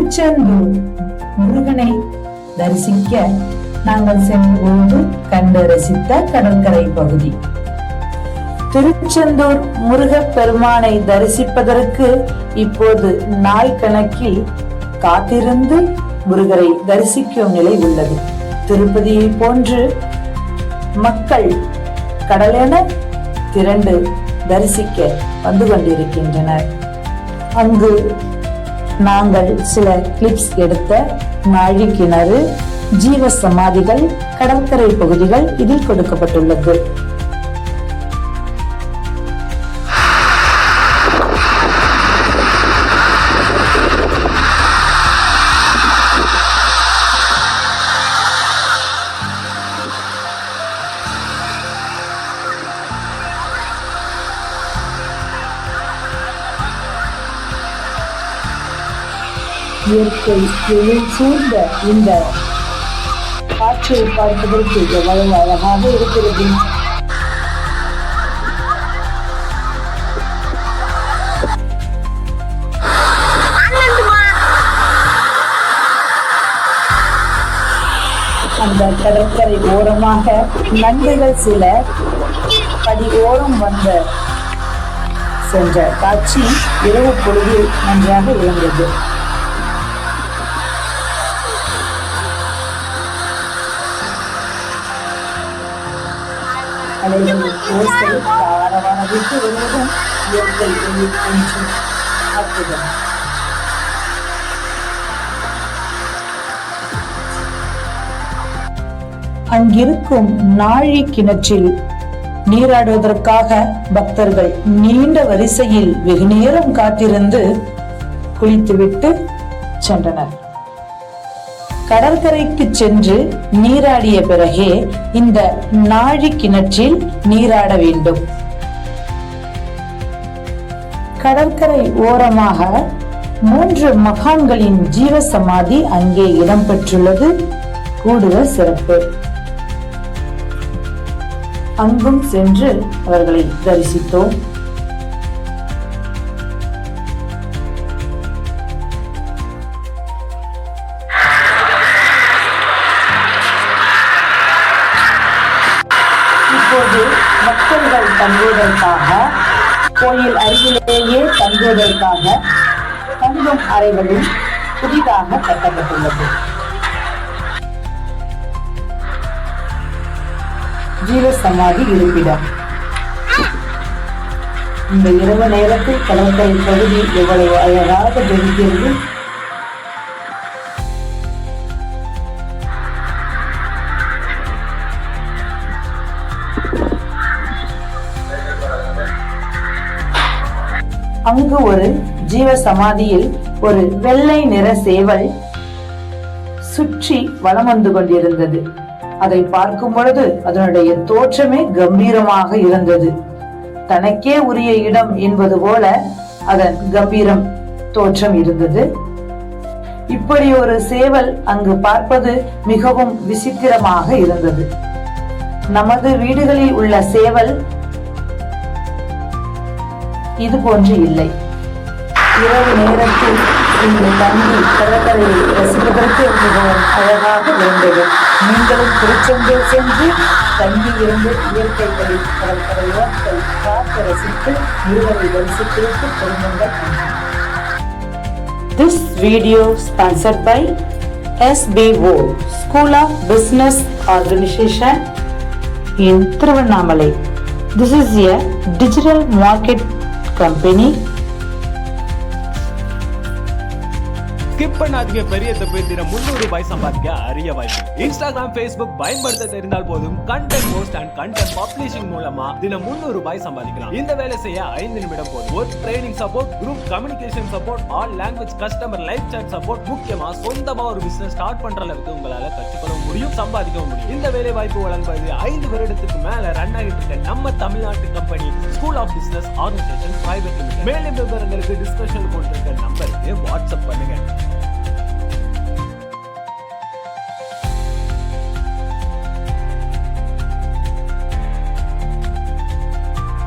திருச்செந்தூர் முருகனை தரிசிக்க நாங்கள் சென்றபோது கண்டு ரசித்த கடற்கரை பகுதி. திருச்செந்தூர் முருக பெருமானை தரிசிப்பதற்கு இப்போது நாள் கணக்கில் காத்திருந்து முருகரை தரிசிக்கும் நிலை உள்ளது. திருப்பதியை போன்று மக்கள் கடலென திரண்டு தரிசிக்க வந்து கொண்டிருக்கின்றனர். அங்கு நாங்கள் சில கிளிப்ஸ் எடுத்த நாழி கிணறு, ஜீவ சமாதிகள், கடற்கரை பகுதிகள் இதில் கொடுக்கப்பட்டுள்ளது. இயற்கை எழில் சூழ்ந்த இந்த காட்சியை பார்ப்பதற்கு எவ்வளவு அழகாக இருக்கிறது. அந்த கடற்கரை ஓரமாக நண்டுகள் சில படி ஓரம் வந்த சென்ற காட்சி இரவு பொழுதில் நன்றாக இருந்தது. விட்டு வருவதும் இயற்கை கொஞ்சம் அற்புதம். அங்கிருக்கும் நாழி கிணற்றில் நீராடுவதற்காக பக்தர்கள் நீண்ட வரிசையில் வெகு நேரம் காத்திருந்து குளித்துவிட்டு சென்றனர். கடற்கரைக்கு சென்று நீராடிய பிறகே இந்த நாழி கிணற்றில் நீராட வேண்டும். கடற்கரை ஓரமாக 3 மகான்களின் ஜீவ சமாதி அங்கே இடம்பெற்றுள்ளது. கூடுதல் சிறப்பு. அங்கும் சென்று அவர்களை தரிசித்தோம். இப்போது மக்கள்கள் தங்குவதற்காக கோயில் அருகிலேயே தங்குவதற்காக தங்கும் அறைகளும் புதிதாக கட்டப்பட்டுள்ளது. ஜீவ சமாதி இருப்பிடம். இந்த இரவு நேரத்தில் கடற்கரை பகுதி எவ்வளவு அழகாக தெரிகிறது. அங்கு ஒரு ஜீவ சமாதியில் ஒரு வெள்ளை நிற சேவல் சுற்றி வலம் வந்து கொண்டிருந்தது. அதை பார்க்கும் பொழுது அதனுடைய தோற்றமே கம்பீரமாக இருந்தது. தனக்கே உரிய இடம் என்பது போல அதன் கம்பீரம் தோற்றம் இருந்தது. இப்படி ஒரு சேவல் அங்கு பார்ப்பது மிகவும் விசித்திரமாக இருந்தது. நமது வீடுகளில் உள்ள சேவல் இது போன்று இல்லை. இரவு நேரத்தில் இங்கு தங்கி கடற்கரையை ரசிப்பதற்கு மிகவும் அழகாக இருந்தது. நீங்களும் திருச்செந்தூர் சென்று தங்கி இருந்து இயற்கைகளில் கடற்கரையை பார்த்து ரசித்து முருகனை தரிசித்து திரும்புங்கள். This video sponsored by SBO School of Business Organization in Thiruvannamalai. This is a digital market company. Skip பண்ணாதீங்க. பெரிய தப்பு. தினம் 300 ரூபாய் சம்பாதிக்க அரிய வாய்ப்பு. இன்ஸ்டாகிராம், Facebook பயன்படுத்த தெரிந்தால் போதும். Content post and content publishing மூலமா தினம் 300 ரூபாய் சம்பாதிக்கலாம். இந்த வேலை செய்ய 5 நிமிடம் போதும். Work training support, group communication support, all language customer live chat support, முக்கியமா சொந்தமா ஒரு பிசினஸ் ஸ்டார்ட் பண்ற அளவுக்கு உங்களால கற்றுக்கொள்ள முடியும், சம்பாதிக்கவும் முடியும். இந்த வேலை வாய்ப்பு வழங்குவது 5 வருடத்துக்கு மேல ரன் ஆகிட்டு இருக்க நம்ம தமிழ்நாட்டு company school of business organisation private limited. மேலும் விவரங்களுக்கு டிஸ்கஷன் போட்டிருக்க நம்பருக்கு வாட்ஸ்அப் பண்ணுங்க.